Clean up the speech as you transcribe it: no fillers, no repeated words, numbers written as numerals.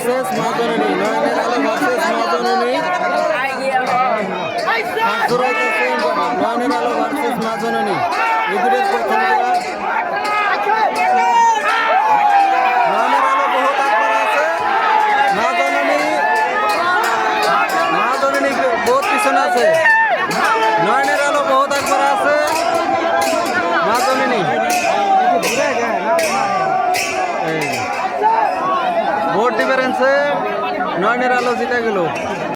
Versus মা জননী, নয়নের আলো ভার্সেস মা জননী। নয়নের আলো ভার্সেস মা জননী, এগুলোর প্রথম খেলা। নয়নের আলো বহুত আগবাড়া আছে, মা জননী বহুত পিছনে আছে। নয়নের আলো বহুত আগবাড়া আছে, মা জননী ভোট ডিফারেন্সে নয়নের আলো জিতে গেল।